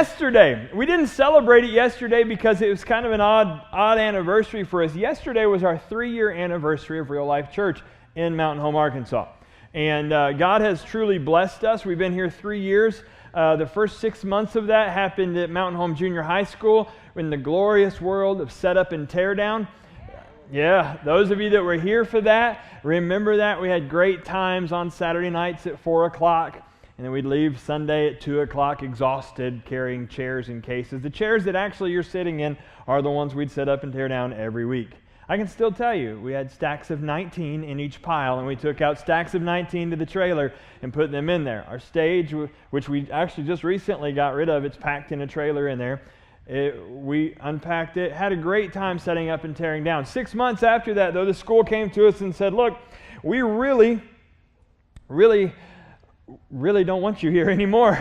yesterday, we didn't celebrate it yesterday because it was kind of an odd anniversary for us. Yesterday was our 3-year anniversary of Real Life Church in Mountain Home, Arkansas. And God has truly blessed us. We've been here 3 years. The first 6 months of that happened at Mountain Home Junior High School in the glorious world of set up and tear down. Yeah, those of you that were here for that, remember that. We had great times on Saturday nights at 4 o'clock. And then we'd leave Sunday at 2 o'clock exhausted, carrying chairs and cases. The chairs that actually you're sitting in are the ones we'd set up and tear down every week. I can still tell you, we had stacks of 19 in each pile, and we took out stacks of 19 to the trailer and put them in there. Our stage, which we actually just recently got rid of, it's packed in a trailer in there. We unpacked it, had a great time setting up and tearing down. 6 months after that, though, the school came to us and said, look, we really don't want you here anymore.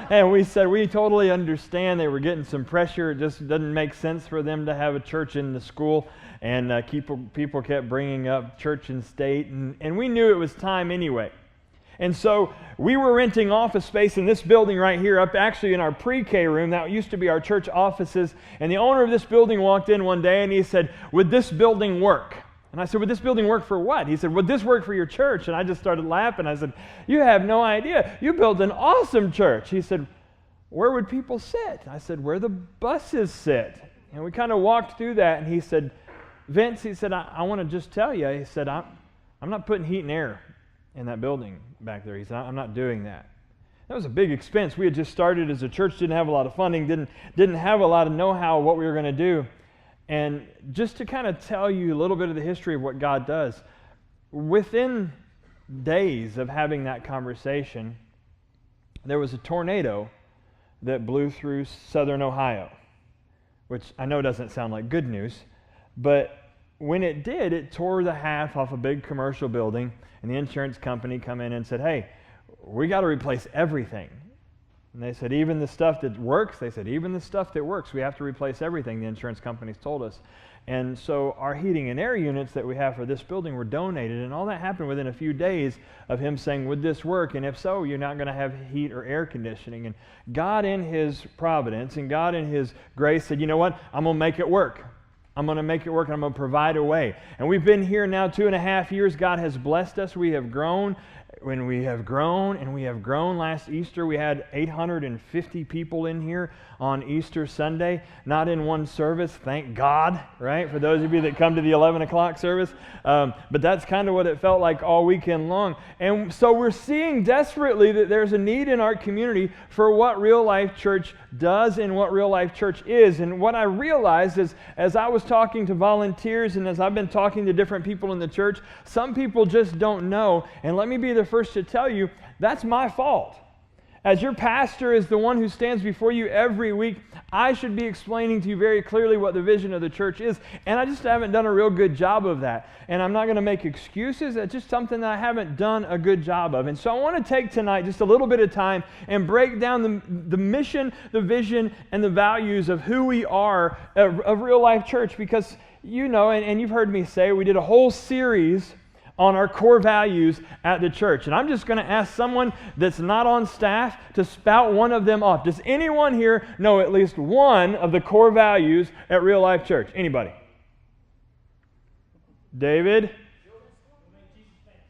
And we said, we totally understand. They were getting some pressure. It just doesn't make sense for them to have a church in the school. And people kept bringing up church and state. And we knew it was time anyway. And so we were renting office space in this building right here, up actually in our pre-K room. That used to be our church offices. And the owner of this building walked in one day and he said, would this building work? And I said, would this building work for what? He said, would this work for your church? And I just started laughing. I said, you have no idea. You built an awesome church. He said, where would people sit? I said, where the buses sit. And we kind of walked through that. And he said, Vince, he said, I want to just tell you. He said, I'm not putting heat and air in that building back there. He said, I'm not doing that. That was a big expense. We had just started as a church, didn't have a lot of funding, didn't have a lot of know-how of what we were going to do. And just to kind of tell you a little bit of the history of what God does, within days of having that conversation, there was a tornado that blew through southern Ohio, which I know doesn't sound like good news, but when it did, it tore the half off a big commercial building, and the insurance company come in and said, hey, we got to replace everything. And they said, even the stuff that works? They said, even the stuff that works, we have to replace everything, the insurance companies told us. And so our heating and air units that we have for this building were donated, and all that happened within a few days of him saying, would this work? And if so, you're not going to have heat or air conditioning. And God in His providence and God in His grace said, you know what? I'm going to make it work. I'm going to make it work, and I'm going to provide a way. And we've been here now 2.5 years. God has blessed us. We have grown. When we have grown, and we have grown, last Easter we had 850 people in here on Easter Sunday, not in one service, thank God, right? For those of you that come to the 11 o'clock service. But that's kind of what it felt like all weekend long. And so we're seeing desperately that there's a need in our community for what Real Life Church does and what Real Life Church is. And what I realized is, as I was talking to volunteers and as I've been talking to different people in the church, some people just don't know. And let me be the first to tell you, that's my fault. As your pastor is the one who stands before you every week, I should be explaining to you very clearly what the vision of the church is, and I just haven't done a real good job of that. And I'm not going to make excuses. It's just something that I haven't done a good job of. And so I want to take tonight just a little bit of time and break down the mission, the vision, and the values of who we are of Real Life Church, because you know, and you've heard me say, we did a whole series on our core values at the church. And I'm just going to ask someone that's not on staff to spout one of them off. Does anyone here know at least one of the core values at Real Life Church? Anybody? David?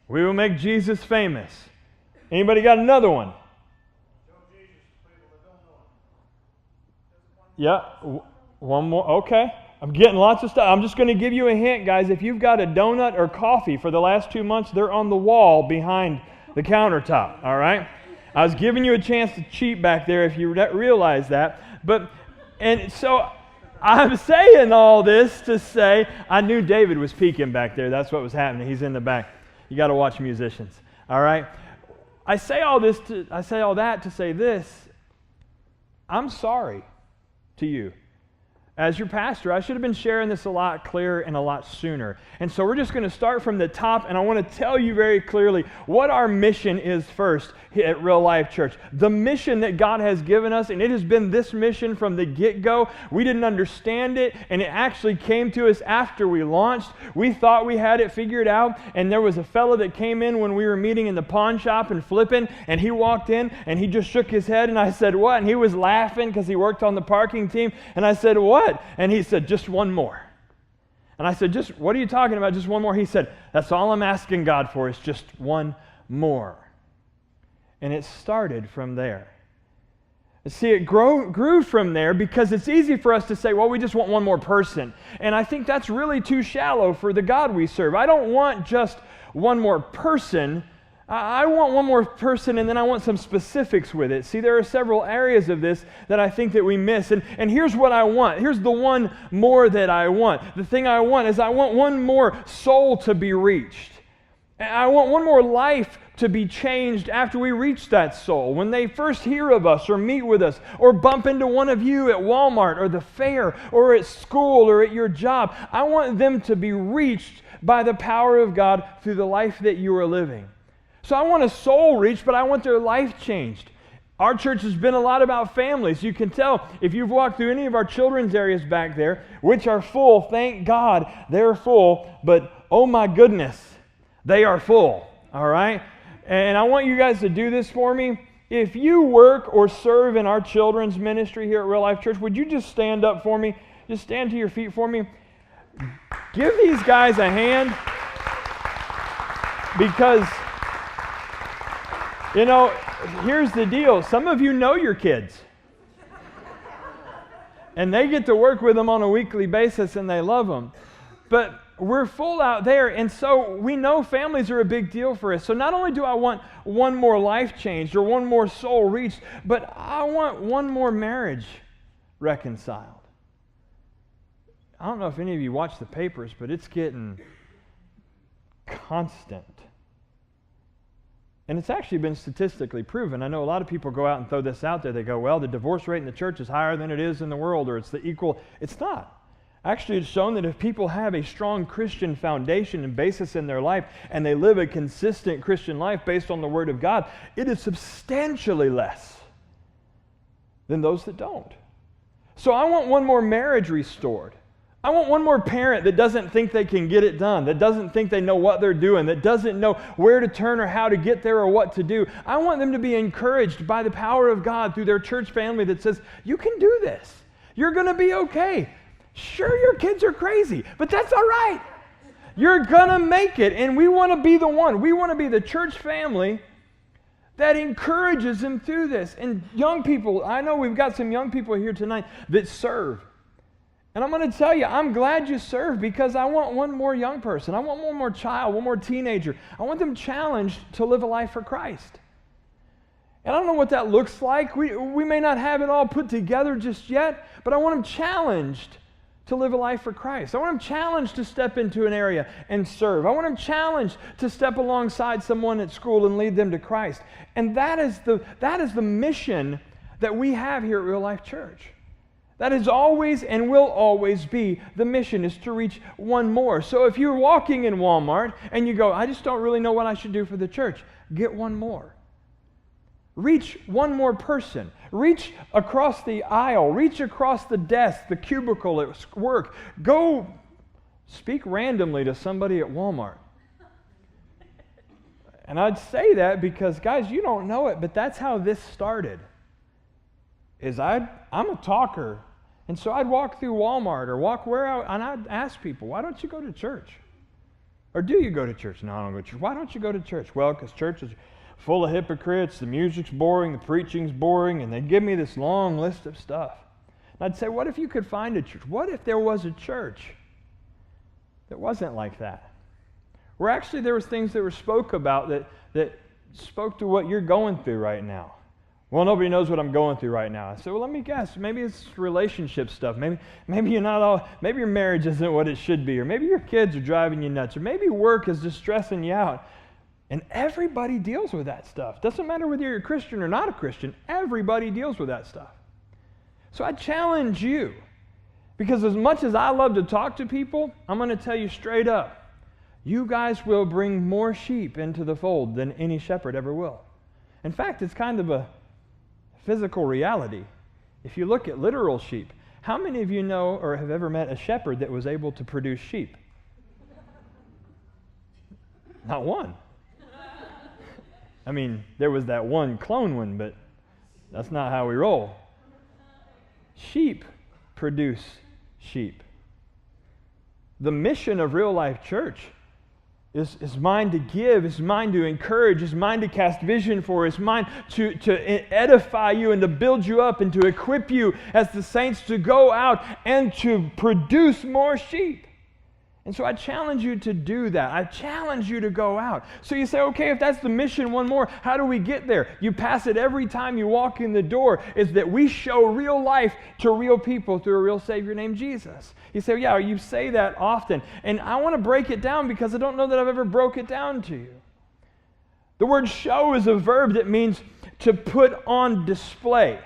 We will make Jesus famous. Anybody got another one? Yeah, one more. Okay. I'm getting lots of stuff. I'm just going to give you a hint, guys. If you've got a donut or coffee for the last 2 months, they're on the wall behind the countertop, all right? I was giving you a chance to cheat back there if you realize that. And so I'm saying all this to say, I knew David was peeking back there. That's what was happening. He's in the back. You got to watch musicians, all right? I say all that to say this. I'm sorry to you. as your pastor, I should have been sharing this a lot clearer and a lot sooner. And so we're just going to start from the top, and I want to tell you very clearly what our mission is first at Real Life Church. The mission that God has given us, and it has been this mission from the get-go. We didn't understand it, and it actually came to us after we launched. We thought we had it figured out, and there was a fellow that came in when we were meeting in the pawn shop and flipping, and he walked in, and he just shook his head, and I said, "What?" And he was laughing because he worked on the parking team, and I said, "What?" And he said, "Just one more." And I said, "Just, what are you talking about? Just one more?" He said, "That's all I'm asking God for, is just one more." And it started from there. See, it grew from there because it's easy for us to say, well, we just want one more person. And I think that's really too shallow for the God we serve. I don't want just one more person. I want one more person, and then I want some specifics with it. See, there are several areas of this that I think that we miss. And here's what I want. Here's the one more that I want. The thing I want is I want one more soul to be reached. I want one more life to be changed after we reach that soul. When they first hear of us or meet with us or bump into one of you at Walmart or the fair or at school or at your job, I want them to be reached by the power of God through the life that you are living. So I want a soul reached, but I want their life changed. Our church has been a lot about families. You can tell if you've walked through any of our children's areas back there, which are full, thank God they're full, but oh my goodness, they are full, all right? And I want you guys to do this for me. If you work or serve in our children's ministry here at Real Life Church, would you just stand up for me? Just stand to your feet for me. Give these guys a hand, because, you know, here's the deal. Some of you know your kids, and they get to work with them on a weekly basis, and they love them. But we're full out there, and so we know families are a big deal for us. So not only do I want one more life changed or one more soul reached, but I want one more marriage reconciled. I don't know if any of you watch the papers, but it's getting constant. And it's actually been statistically proven. I know a lot of people go out and throw this out there. They go, well, the divorce rate in the church is higher than it is in the world, or it's the equal. It's not. Actually, it's shown that if people have a strong Christian foundation and basis in their life, and they live a consistent Christian life based on the Word of God, it is substantially less than those that don't. So I want one more marriage restored. I want one more parent that doesn't think they can get it done, that doesn't think they know what they're doing, that doesn't know where to turn or how to get there or what to do. I want them to be encouraged by the power of God through their church family that says, you can do this. You're going to be okay. Sure, your kids are crazy, but that's all right. You're going to make it, and we want to be the one. We want to be the church family that encourages them through this. And young people, I know we've got some young people here tonight that serve. And I'm going to tell you, I'm glad you serve, because I want one more young person. I want one more child, one more teenager. I want them challenged to live a life for Christ. And I don't know what that looks like. We may not have it all put together just yet, but I want them challenged to live a life for Christ. I want them challenged to step into an area and serve. I want them challenged to step alongside someone at school and lead them to Christ. And that is the mission that we have here at Real Life Church. That is always and will always be the mission, is to reach one more. So if you're walking in Walmart and you go, I just don't really know what I should do for the church, get one more. Reach one more person. Reach across the aisle. Reach across the desk, the cubicle at work. Go speak randomly to somebody at Walmart. And I'd say that because, guys, you don't know it, but that's how this started. I'm a talker. And so I'd walk through Walmart or walk and I'd ask people, why don't you go to church? Or do you go to church? No, I don't go to church. Why don't you go to church? Well, because church is full of hypocrites, the music's boring, the preaching's boring, and they'd give me this long list of stuff. And I'd say, what if you could find a church? What if there was a church that wasn't like that? Where actually there was things that were spoke about that spoke to what you're going through right now. Well, nobody knows what I'm going through right now. I said, well, let me guess. Maybe it's relationship stuff. Maybe you're not all, maybe your marriage isn't what it should be, or maybe your kids are driving you nuts, or maybe work is just stressing you out. And everybody deals with that stuff. Doesn't matter whether you're a Christian or not a Christian, everybody deals with that stuff. So I challenge you Because as much as I love to talk to people, I'm going to tell you straight up, you guys will bring more sheep into the fold than any shepherd ever will. In fact, it's kind of a physical reality. If you look at literal sheep, how many of you know or have ever met a shepherd that was able to produce sheep? Not one. I mean, there was that one clone one, but that's not how we roll. Sheep produce sheep. The mission of Real Life Church is mine to give, is mine to encourage, is mine to cast vision for, is mine to edify you and to build you up and to equip you as the saints to go out and to produce more sheep. And so I challenge you to do that. I challenge you to go out. So you say, okay, if that's the mission, one more, how do we get there? You pass it every time you walk in the door, is that we show real life to real people through a real Savior named Jesus. You say, yeah, you say that often. And I want to break it down because I don't know that I've ever broke it down to you. The word show is a verb that means to put on display.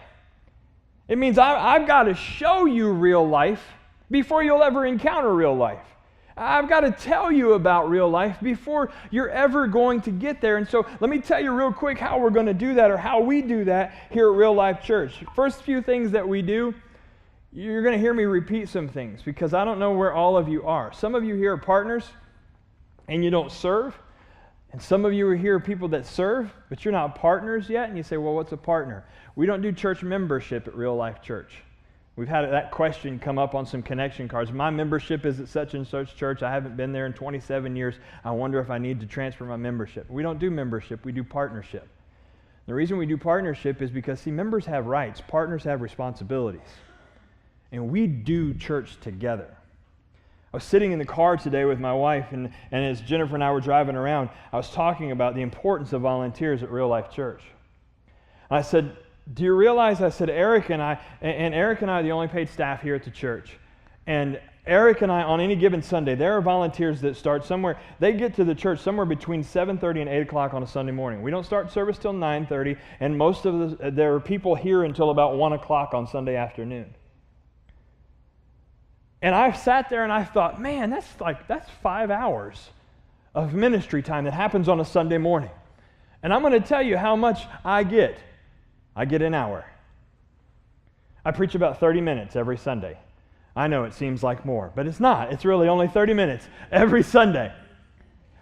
It means I've got to show you real life before you'll ever encounter real life. I've got to tell you about real life before you're ever going to get there. And so let me tell you real quick how we're going to do that, or how we do that here at Real Life Church. First few things that we do, you're going to hear me repeat some things because I don't know where all of you are. Some of you here are partners and you don't serve. And some of you are here people that serve, but you're not partners yet. And you say, well, what's a partner? We don't do church membership at Real Life Church. We've had that question come up on some connection cards. My membership is at such and such church. I haven't been there in 27 years. I wonder if I need to transfer my membership. We don't do membership. We do partnership. The reason we do partnership is because, see, members have rights. Partners have responsibilities. And we do church together. I was sitting in the car today with my wife, and as Jennifer and I were driving around, I was talking about the importance of volunteers at Real Life Church. And I said, do you realize, I said, Eric and I are the only paid staff here at the church. And Eric and I, on any given Sunday, there are volunteers that start somewhere. They get to the church somewhere between 7:30 and 8 o'clock on a Sunday morning. We don't start service till 9:30, and most of there are people here until about 1 o'clock on Sunday afternoon. And I sat there and I thought, man, that's 5 hours of ministry time that happens on a Sunday morning. And I'm going to tell you how much I get. I get an hour. I preach about 30 minutes every Sunday. I know it seems like more, but it's not. It's really only 30 minutes every Sunday.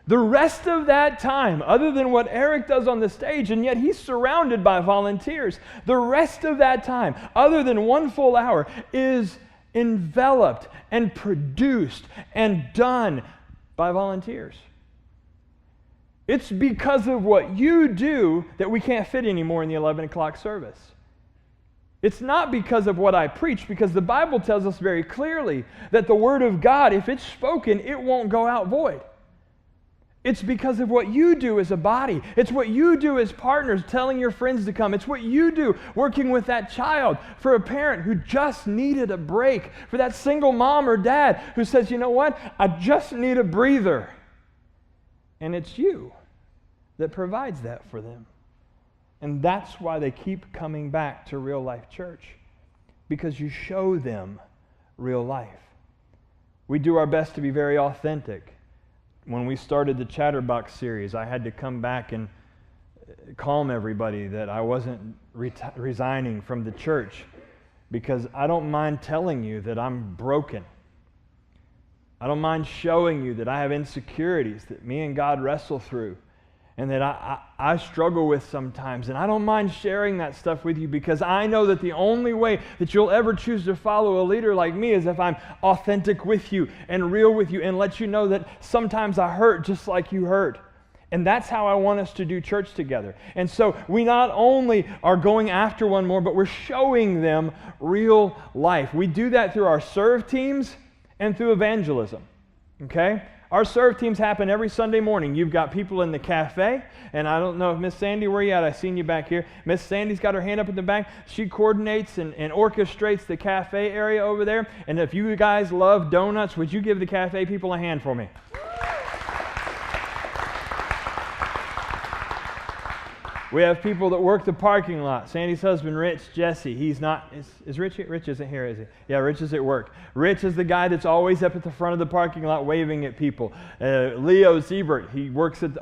The rest of that time, other than what Eric does on the stage, and yet he's surrounded by volunteers, the rest of that time, other than 1 full hour, is enveloped and produced and done by volunteers. It's because of what you do that we can't fit anymore in the 11 o'clock service. It's not because of what I preach, because the Bible tells us very clearly that the Word of God, if it's spoken, it won't go out void. It's because of what you do as a body. It's what you do as partners, telling your friends to come. It's what you do working with that child, for a parent who just needed a break, for that single mom or dad who says, you know what, I just need a breather. And it's you that provides that for them. And that's why they keep coming back to Real Life Church, because you show them real life. We do our best to be very authentic. When we started the Chatterbox series, I had to come back and calm everybody that I wasn't resigning from the church, because I don't mind telling you that I'm broken. I don't mind showing you that I have insecurities that me and God wrestle through and that I struggle with sometimes. And I don't mind sharing that stuff with you, because I know that the only way that you'll ever choose to follow a leader like me is if I'm authentic with you and real with you and let you know that sometimes I hurt just like you hurt. And that's how I want us to do church together. And so we not only are going after one more, but we're showing them real life. We do that through our serve teams and through evangelism. Okay? Our serve teams happen every Sunday morning. You've got people in the cafe, and I don't know if Miss Sandy, where you at? I seen you back here. Miss Sandy's got her hand up in the back. She coordinates and orchestrates the cafe area over there. And if you guys love donuts, would you give the cafe people a hand for me? We have people that work the parking lot. Sandy's husband, Rich, Jesse, he's not, is Rich here? Rich isn't here, is he? Yeah, Rich is at work. Rich is the guy that's always up at the front of the parking lot waving at people. Leo Siebert, he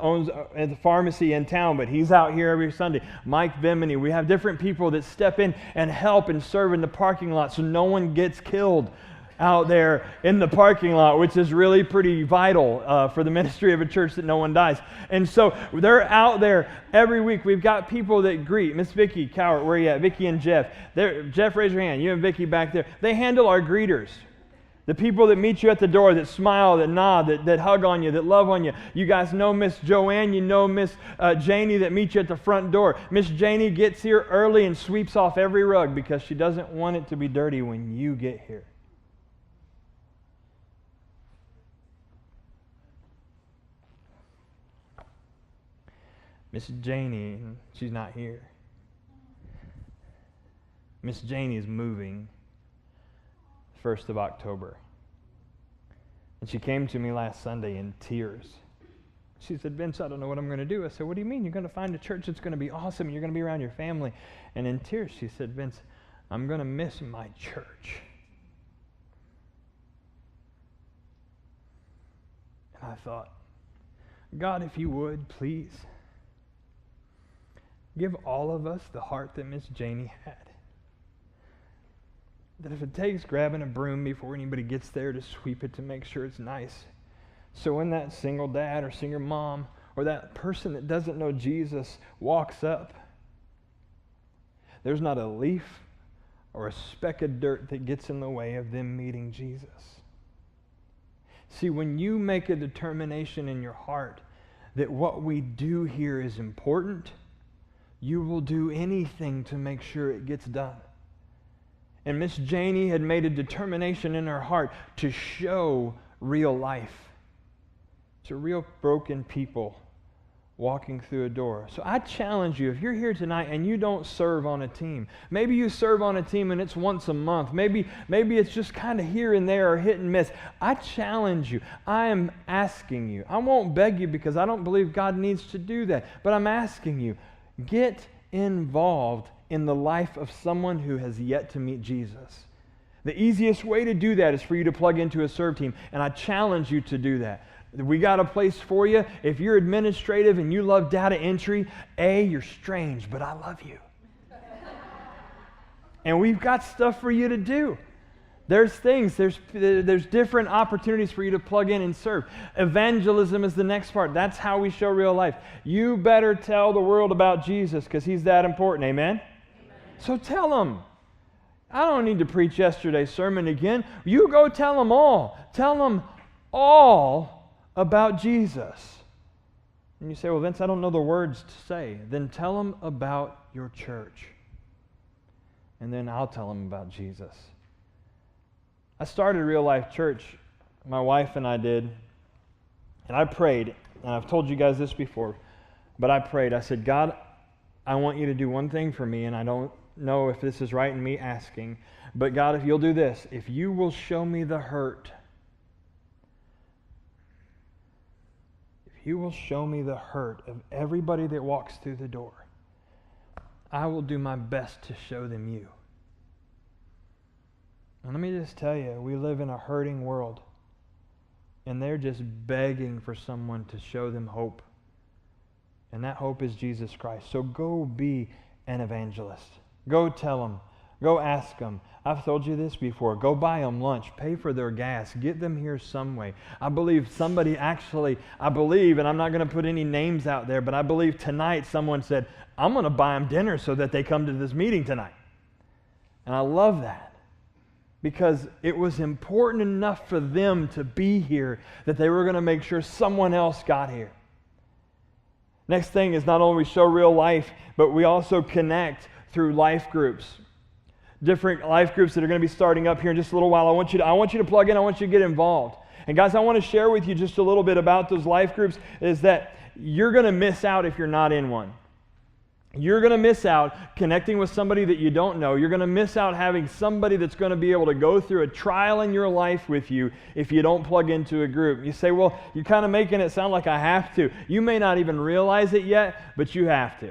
owns at the pharmacy in town, but he's out here every Sunday. Mike Bimini, we have different people that step in and help and serve in the parking lot so no one gets killed out there in the parking lot, which is really pretty vital for the ministry of a church that no one dies. And so they're out there every week. We've got people that greet. Miss Vicki Cowart, where are you at? Vicki and Jeff. Jeff, raise your hand. You and Vicki back there. They handle our greeters. The people that meet you at the door, that smile, that nod, that hug on you, that love on you. You guys know Miss Joanne, you know Miss Janie that meets you at the front door. Miss Janie gets here early and sweeps off every rug because she doesn't want it to be dirty when you get here. Miss Janie, she's not here. Miss Janie is moving 1st of October. And she came to me last Sunday in tears. She said, Vince, I don't know what I'm going to do. I said, what do you mean? You're going to find a church that's going to be awesome. You're going to be around your family. And in tears, she said, Vince, I'm going to miss my church. And I thought, God, if you would, please, give all of us the heart that Miss Janie had. That if it takes grabbing a broom before anybody gets there to sweep it to make sure it's nice. So when that single dad or single mom or that person that doesn't know Jesus walks up, there's not a leaf or a speck of dirt that gets in the way of them meeting Jesus. See, when you make a determination in your heart that what we do here is important, you will do anything to make sure it gets done. And Miss Janie had made a determination in her heart to show real life to real broken people walking through a door. So I challenge you, if you're here tonight and you don't serve on a team, maybe you serve on a team and it's once a month, maybe it's just kind of here and there or hit and miss. I challenge you. I am asking you. I won't beg you because I don't believe God needs to do that, but I'm asking you, get involved in the life of someone who has yet to meet Jesus. The easiest way to do that is for you to plug into a serve team, and I challenge you to do that. We got a place for you. If you're administrative and you love data entry, you're strange, but I love you. And we've got stuff for you to do. There's things, there's different opportunities for you to plug in and serve. Evangelism is the next part. That's how we show real life. You better tell the world about Jesus because he's that important. Amen? Amen. So tell them. I don't need to preach yesterday's sermon again. You go tell them all. Tell them all about Jesus. And you say, well, Vince, I don't know the words to say. Then tell them about your church. And then I'll tell them about Jesus. I started Real Life Church, my wife and I did, and I prayed, and I've told you guys this before, but I prayed. I said, God, I want you to do one thing for me, and I don't know if this is right in me asking, but God, if you'll do this, if you will show me the hurt, if you will show me the hurt of everybody that walks through the door, I will do my best to show them you. And let me just tell you, we live in a hurting world, and they're just begging for someone to show them hope. And that hope is Jesus Christ. So go be an evangelist. Go tell them. Go ask them. I've told you this before. Go buy them lunch. Pay for their gas. Get them here some way. I believe, and I'm not going to put any names out there, but I believe tonight someone said, I'm going to buy them dinner so that they come to this meeting tonight. And I love that. Because it was important enough for them to be here that they were going to make sure someone else got here. Next thing is not only we show real life, but we also connect through life groups. Different life groups that are going to be starting up here in just a little while. I want you to plug in. I want you to get involved. And guys, I want to share with you just a little bit about those life groups is that you're going to miss out if you're not in one. You're going to miss out connecting with somebody that you don't know. You're going to miss out having somebody that's going to be able to go through a trial in your life with you if you don't plug into a group. You say, well, you're kind of making it sound like I have to. You may not even realize it yet, but you have to.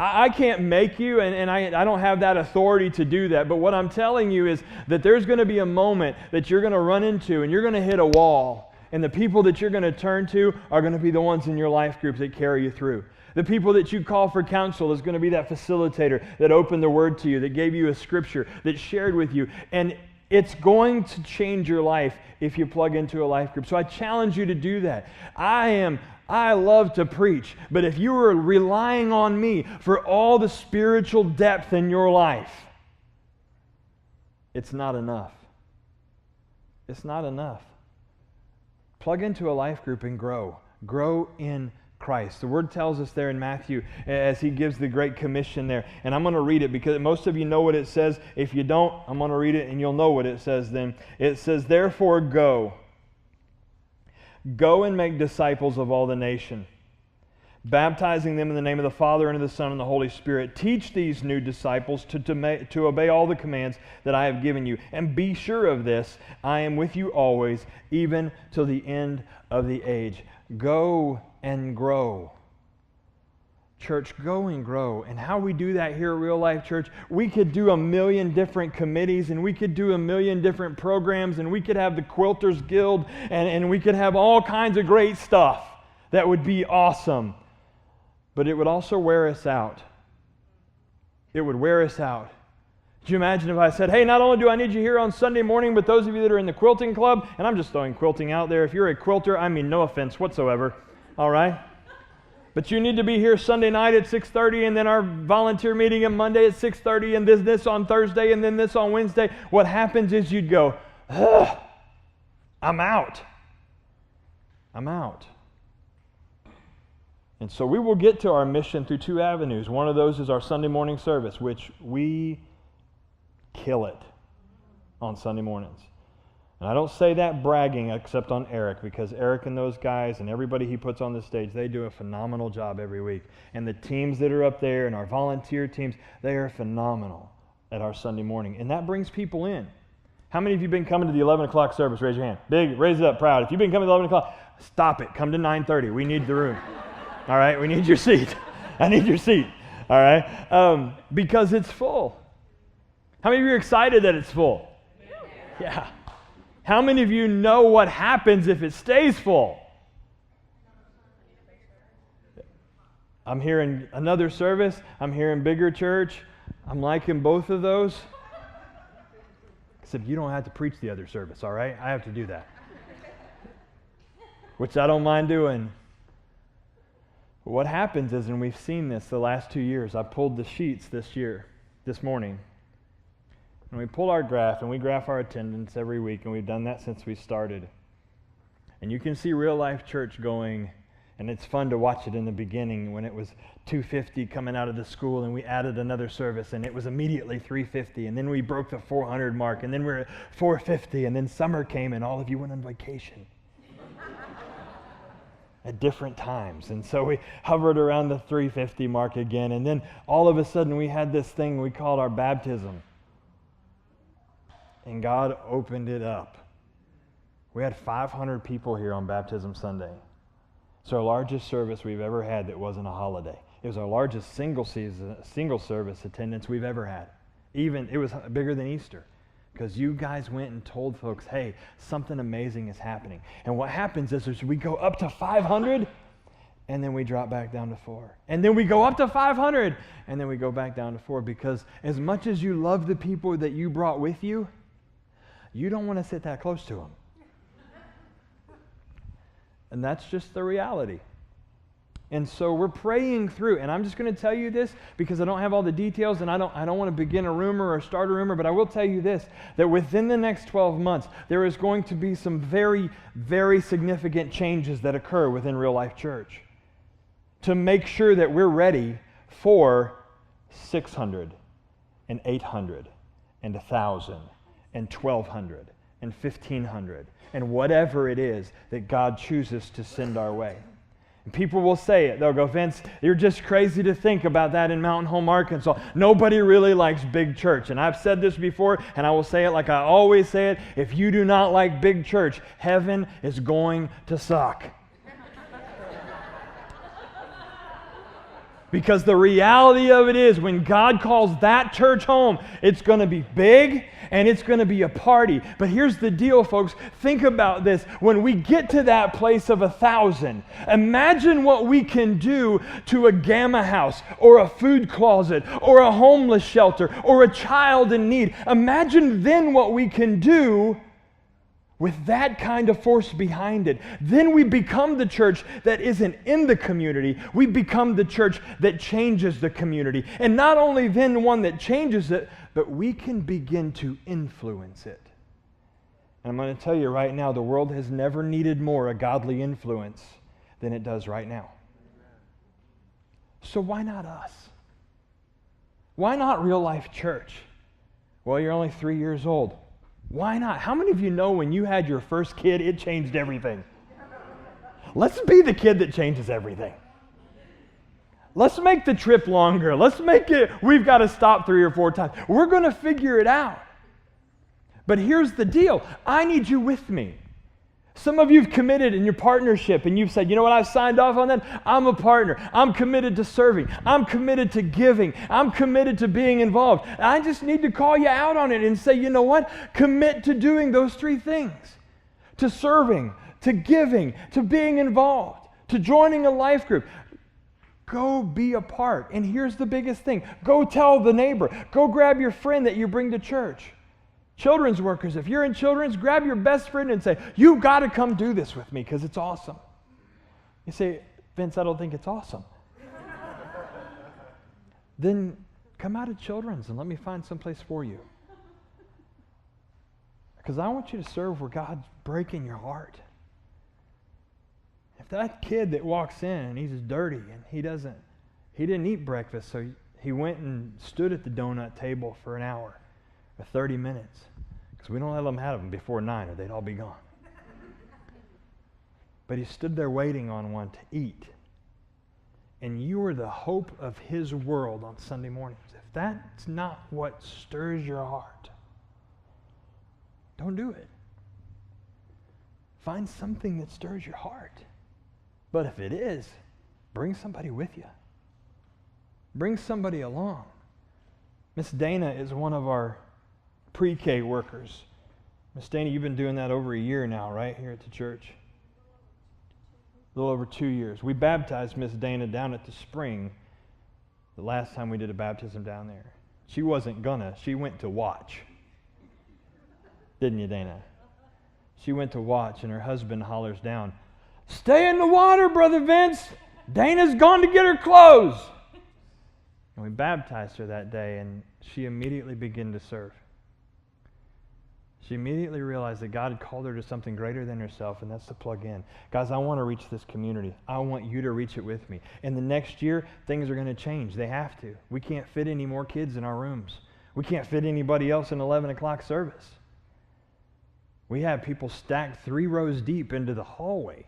I can't make you, and I don't have that authority to do that. But what I'm telling you is that there's going to be a moment that you're going to run into and you're going to hit a wall. And the people that you're going to turn to are going to be the ones in your life group that carry you through. The people that you call for counsel is going to be that facilitator that opened the Word to you, that gave you a scripture, that shared with you. And it's going to change your life if you plug into a life group. So I challenge you to do that. I love to preach, but if you are relying on me for all the spiritual depth in your life, it's not enough. It's not enough. Plug into a life group and grow. Grow in Christ. The Word tells us there in Matthew as He gives the Great Commission there. And I'm going to read it because most of you know what it says. If you don't, I'm going to read it and you'll know what it says then. It says, "Therefore go. Go and make disciples of all the nation, baptizing them in the name of the Father and of the Son and the Holy Spirit. Teach these new disciples to obey all the commands that I have given you. And be sure of this, I am with you always, even till the end of the age." Go and grow. Church, go and grow. And how we do that here at Real Life Church, we could do a million different committees, and we could do a million different programs, and we could have the Quilters Guild, and we could have all kinds of great stuff that would be awesome. But it would also wear us out. It would wear us out. Could you imagine if I said, hey, not only do I need you here on Sunday morning, but those of you that are in the quilting club, and I'm just throwing quilting out there, if you're a quilter, I mean no offense whatsoever, all right? But you need to be here Sunday night at 6:30, and then our volunteer meeting on Monday at 6:30, and this on Thursday, and then this on Wednesday. What happens is you'd go, I'm out. I'm out. And so we will get to our mission through two avenues. One of those is our Sunday morning service, which we kill it on Sunday mornings. And I don't say that bragging except on Eric, because Eric and those guys and everybody he puts on the stage, they do a phenomenal job every week. And the teams that are up there and our volunteer teams, they are phenomenal at our Sunday morning. And that brings people in. How many of you have been coming to the 11 o'clock service? Raise your hand. Big, raise it up, proud. If you've been coming to 11 o'clock, stop it. Come to 9:30. We need the room. All right? We need your seat. I need your seat. All right? Because it's full. How many of you are excited that it's full? Yeah. How many of you know what happens if it stays full? I'm hearing another service. I'm hearing bigger church. I'm liking both of those. Except you don't have to preach the other service, all right? I have to do that. Which I don't mind doing. But what happens is, and we've seen this the last 2 years, I pulled the sheets this morning. And we pull our graph, and we graph our attendance every week, and we've done that since we started. And you can see Real Life Church going, and it's fun to watch it in the beginning when it was 250 coming out of the school, and we added another service, and it was immediately 350, and then we broke the 400 mark, and then we're at 450, and then summer came, and all of you went on vacation at different times. And so we hovered around the 350 mark again, and then all of a sudden we had this thing we called our baptism. And God opened it up. We had 500 people here on Baptism Sunday. It's our largest service we've ever had that wasn't a holiday. It was our largest single service attendance we've ever had. It was bigger than Easter, because you guys went and told folks, hey, something amazing is happening. And what happens is we go up to 500, and then we drop back down to 4. And then we go up to 500, and then we go back down to 4, because as much as you love the people that you brought with you, you don't want to sit that close to them. And that's just the reality. And so we're praying through, and I'm just going to tell you this because I don't have all the details, and I don't want to begin a rumor or start a rumor, but I will tell you this, that within the next 12 months, there is going to be some very, very significant changes that occur within Real Life Church to make sure that we're ready for 600 and 800 and 1,000 and 1,200 and 1,500 and whatever it is that God chooses to send our way. And people will say it. They'll go, Vince, you're just crazy to think about that in Mountain Home, Arkansas. Nobody really likes big church. And I've said this before, and I will say it like I always say it. If you do not like big church, heaven is going to suck. Because the reality of it is, when God calls that church home, it's going to be big and it's going to be a party. But here's the deal, folks. Think about this. When we get to that place of 1,000, imagine what we can do to a Gamma house or a food closet or a homeless shelter or a child in need. Imagine then what we can do with that kind of force behind it. Then we become the church that isn't in the community. We become the church that changes the community. And not only then one that changes it, but we can begin to influence it. And I'm going to tell you right now, the world has never needed more a godly influence than it does right now. So why not us? Why not Real Life Church? Well, you're only 3 years old. Why not? How many of you know when you had your first kid, it changed everything? Let's be the kid that changes everything. Let's make the trip longer. Let's make it, we've got to stop 3 or 4 times. We're going to figure it out. But here's the deal. I need you with me. Some of you have committed in your partnership and you've said, you know what, I've signed off on that. I'm a partner. I'm committed to serving. I'm committed to giving. I'm committed to being involved. And I just need to call you out on it and say, you know what, commit to doing those 3 things. To serving, to giving, to being involved, to joining a life group. Go be a part. And here's the biggest thing. Go tell the neighbor. Go grab your friend that you bring to church. Children's workers, if you're in children's, grab your best friend and say, you've got to come do this with me because it's awesome. You say, Vince, I don't think it's awesome. Then come out of children's and let me find someplace for you. Because I want you to serve where God's breaking your heart. If that kid that walks in and he's dirty and he didn't eat breakfast, so he went and stood at the donut table for an hour or 30 minutes. Because we don't let them have them before 9 or they'd all be gone. But he stood there waiting on one to eat. And you are the hope of his world on Sunday mornings. If that's not what stirs your heart, don't do it. Find something that stirs your heart. But if it is, bring somebody with you. Bring somebody along. Miss Dana is one of our pre-K workers. Miss Dana, you've been doing that over a year now, right, here at the church? A little over 2 years. We baptized Miss Dana down at the spring the last time we did a baptism down there. She wasn't gonna. She went to watch. Didn't you, Dana? She went to watch, and her husband hollers down, "Stay in the water, Brother Vince. Dana's gone to get her clothes." And we baptized her that day, and she immediately began to serve. She immediately realized that God had called her to something greater than herself, and that's to plug in. Guys, I want to reach this community. I want you to reach it with me. And the next year, things are going to change. They have to. We can't fit any more kids in our rooms. We can't fit anybody else in 11 o'clock service. We have people stacked 3 rows deep into the hallway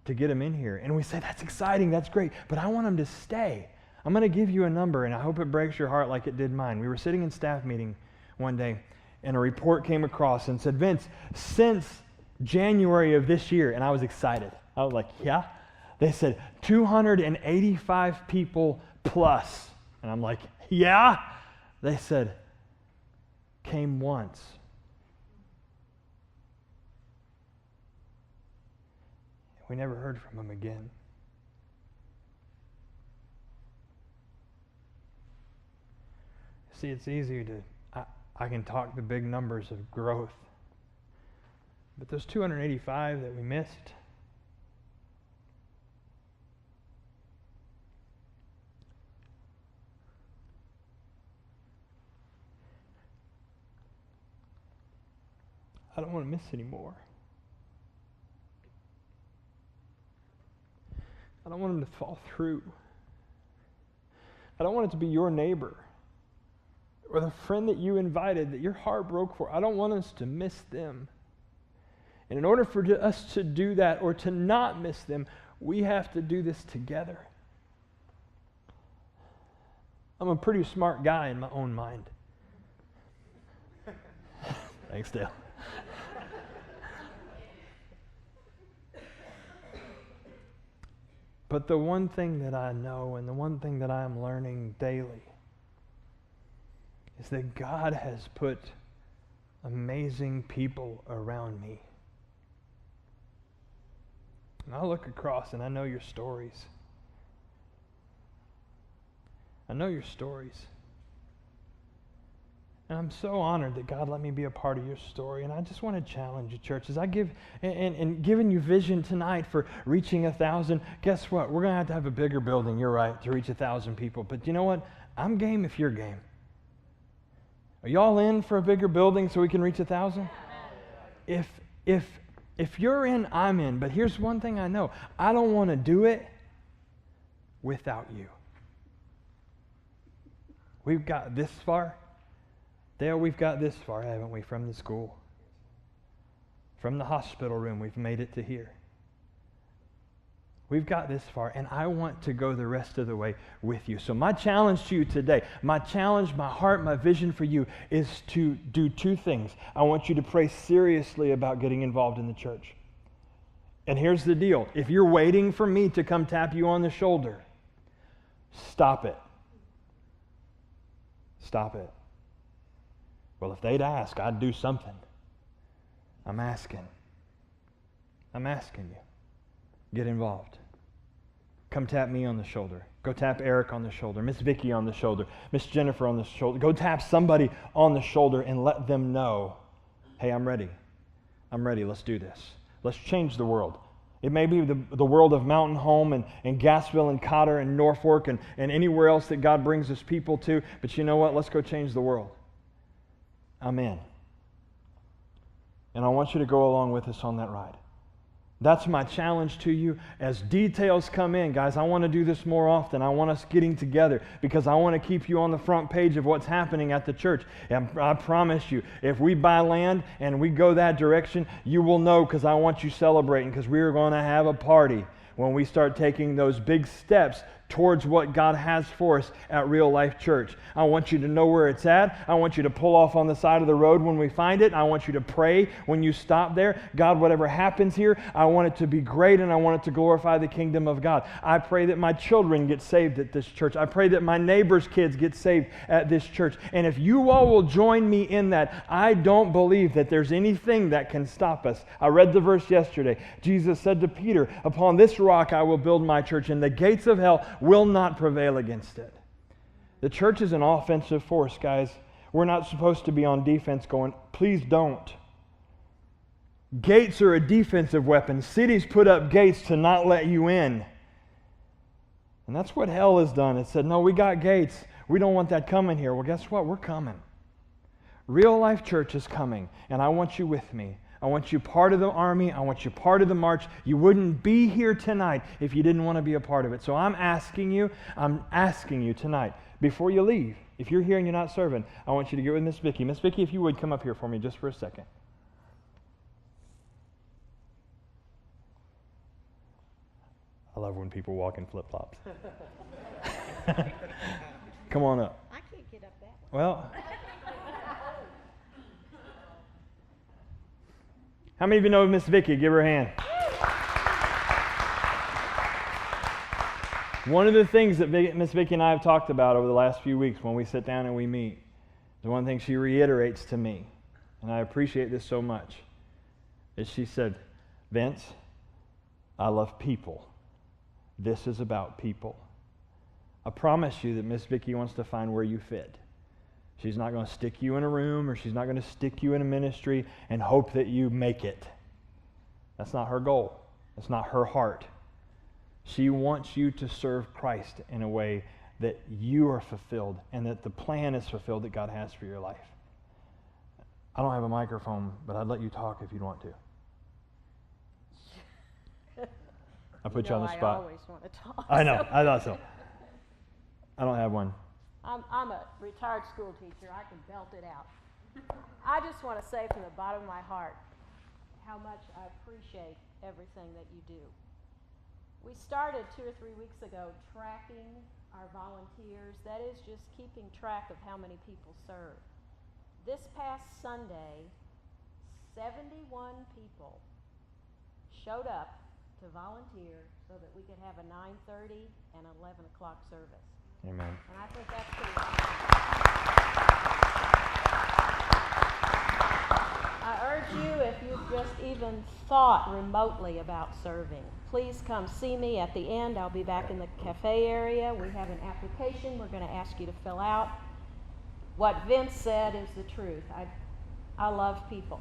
to get them in here. And we say, that's exciting, that's great, but I want them to stay. I'm going to give you a number, and I hope it breaks your heart like it did mine. We were sitting in staff meeting one day, and a report came across and said, Vince, since January of this year, and I was excited. I was like, yeah? They said 285 people plus. And I'm like, yeah? They said, came once. We never heard from them again. See, it's easier to, I can talk the big numbers of growth. But those 285 that we missed, I don't want to miss anymore. I don't want them to fall through. I don't want it to be your neighbor or the friend that you invited that your heart broke for. I don't want us to miss them. And in order for us to do that or to not miss them, we have to do this together. I'm a pretty smart guy in my own mind. Thanks, Dale. But the one thing that I know and the one thing that I am learning daily is that God has put amazing people around me. And I look across and I know your stories. I know your stories. And I'm so honored that God let me be a part of your story. And I just want to challenge you, church, as I give and giving you vision tonight for reaching 1,000. Guess what? We're going to have a bigger building, you're right, to reach 1,000 people. But you know what? I'm game if you're game. Are y'all in for a bigger building so we can reach 1,000? If you're in, I'm in. But here's one thing I know. I don't want to do it without you. We've got this far. Dale, we've got this far, haven't we, from the school? From the hospital room, we've made it to here. We've got this far, and I want to go the rest of the way with you. So my challenge to you today, my challenge, my heart, my vision for you is to do two things. I want you to pray seriously about getting involved in the church. And here's the deal. If you're waiting for me to come tap you on the shoulder, stop it. Stop it. Well, if they'd ask, I'd do something. I'm asking you. Get involved. Come tap me on the shoulder. Go tap Eric on the shoulder. Miss Vicky on the shoulder. Miss Jennifer on the shoulder. Go tap somebody on the shoulder and let them know, hey, I'm ready. I'm ready. Let's do this. Let's change the world. It may be the world of Mountain Home and Gassville and Cotter and Norfolk and anywhere else that God brings His people to. But you know what? Let's go change the world. I'm in. And I want you to go along with us on that ride. That's my challenge to you. As details come in, guys, I want to do this more often. I want us getting together because I want to keep you on the front page of what's happening at the church. And I promise you, if we buy land and we go that direction, you will know because I want you celebrating because we are going to have a party when we start taking those big steps towards what God has for us at Real Life Church. I want you to know where it's at. I want you to pull off on the side of the road when we find it. I want you to pray when you stop there. God, whatever happens here, I want it to be great and I want it to glorify the kingdom of God. I pray that my children get saved at this church. I pray that my neighbors' kids get saved at this church. And if you all will join me in that, I don't believe that there's anything that can stop us. I read the verse yesterday. Jesus said to Peter, upon this rock I will build my church, and the gates of hell will not prevail against it. The church is an offensive force, guys. We're not supposed to be on defense going, please don't. Gates are a defensive weapon. Cities put up gates to not let you in. And that's what hell has done. It said, no, we got gates. We don't want that coming here. Well, guess what? We're coming. Real Life Church is coming, and I want you with me. I want you part of the army. I want you part of the march. You wouldn't be here tonight if you didn't want to be a part of it. So I'm asking you tonight, before you leave, if you're here and you're not serving, I want you to get with Miss Vicky. Miss Vicky, if you would come up here for me just for a second. I love when people walk in flip-flops. Come on up. I can't get up that way. Well, how many of you know Miss Vicky? Give her a hand. One of the things that Miss Vicky and I have talked about over the last few weeks when we sit down and we meet, the one thing she reiterates to me, and I appreciate this so much, is she said, Vince, I love people. This is about people. I promise you that Miss Vicky wants to find where you fit. She's not going to stick you in a room or she's not going to stick you in a ministry and hope that you make it. That's not her goal. That's not her heart. She wants you to serve Christ in a way that you are fulfilled and that the plan is fulfilled that God has for your life. I don't have a microphone, but I'd let you talk if you'd want to. I put you on the spot. I always want to talk. I know. I thought so. I don't have one. I'm a retired school teacher. I can belt it out. I just want to say from the bottom of my heart how much I appreciate everything that you do. We started 2 or 3 weeks ago tracking our volunteers. That is just keeping track of how many people serve. This past Sunday, 71 people showed up to to volunteer so that we could have a 9:30 and 11 o'clock service. Amen. And I think that's pretty awesome. I urge you, if you've just even thought remotely about serving, please come see me at the end. I'll be back in the cafe area. We have an application we're going to ask you to fill out. What Vince said is the truth. I love people,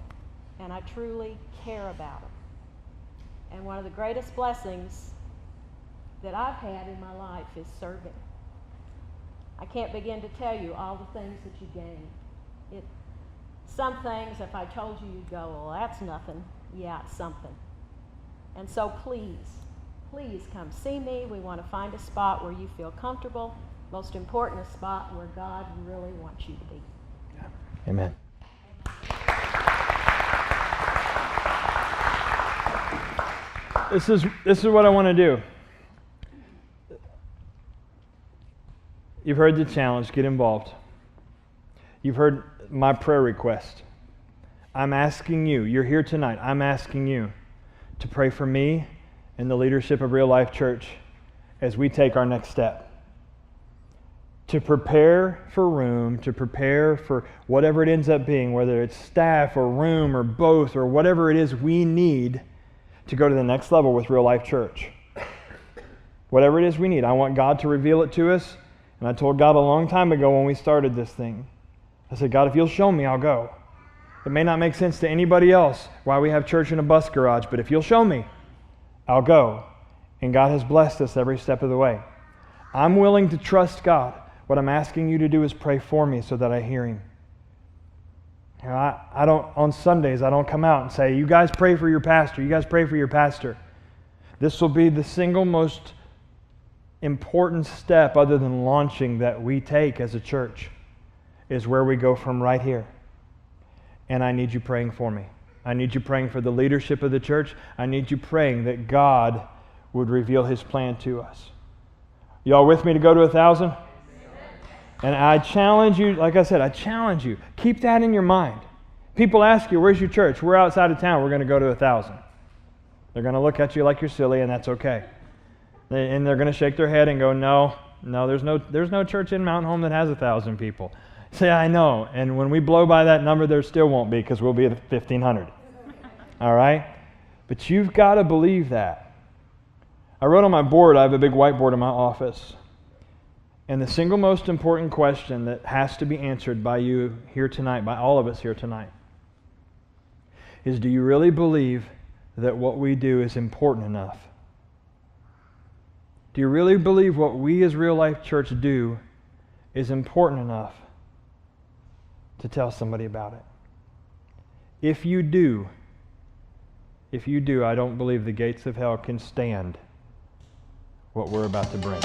and I truly care about them. And one of the greatest blessings that I've had in my life is serving. I can't begin to tell you all the things that you gain. Some things, if I told you, you'd go, well, that's nothing. Yeah, it's something. And so please come see me. We want to find a spot where you feel comfortable. Most important, a spot where God really wants you to be. Yeah. Amen. This is what I want to do. You've heard the challenge, get involved. You've heard my prayer request. I'm asking you, you're here tonight, I'm asking you to pray for me and the leadership of Real Life Church as we take our next step. To prepare for room, to prepare for whatever it ends up being, whether it's staff or room or both or whatever it is we need to go to the next level with Real Life Church. Whatever it is we need, I want God to reveal it to us. And I told God a long time ago when we started this thing, I said, God, if you'll show me, I'll go. It may not make sense to anybody else why we have church in a bus garage, but if you'll show me, I'll go. And God has blessed us every step of the way. I'm willing to trust God. What I'm asking you to do is pray for me so that I hear Him. You know, I don't, on Sundays, I don't come out and say, you guys pray for your pastor, you guys pray for your pastor. This will be the single most important step other than launching that we take as a church, is where we go from right here. And I need you praying for me. I need you praying for the leadership of the church. I need you praying that God would reveal His plan to us. Y'all with me to go to 1,000? And I challenge you, like I said, I challenge you. Keep that in your mind. People ask you, where's your church? We're outside of town. We're going to go to 1,000. They're going to look at you like you're silly, and that's okay. And they're going to shake their head and go, no, there's no church in Mountain Home that has 1,000 people. Say, I know. And when we blow by that number, there still won't be, because we'll be at 1,500. All right? But you've got to believe that. I wrote on my board, I have a big whiteboard in my office. And the single most important question that has to be answered by you here tonight, by all of us here tonight, is, do you really believe that what we do is important enough? Do you really believe what we as Real Life Church do is important enough to tell somebody about it? If you do, I don't believe the gates of hell can stand what we're about to bring.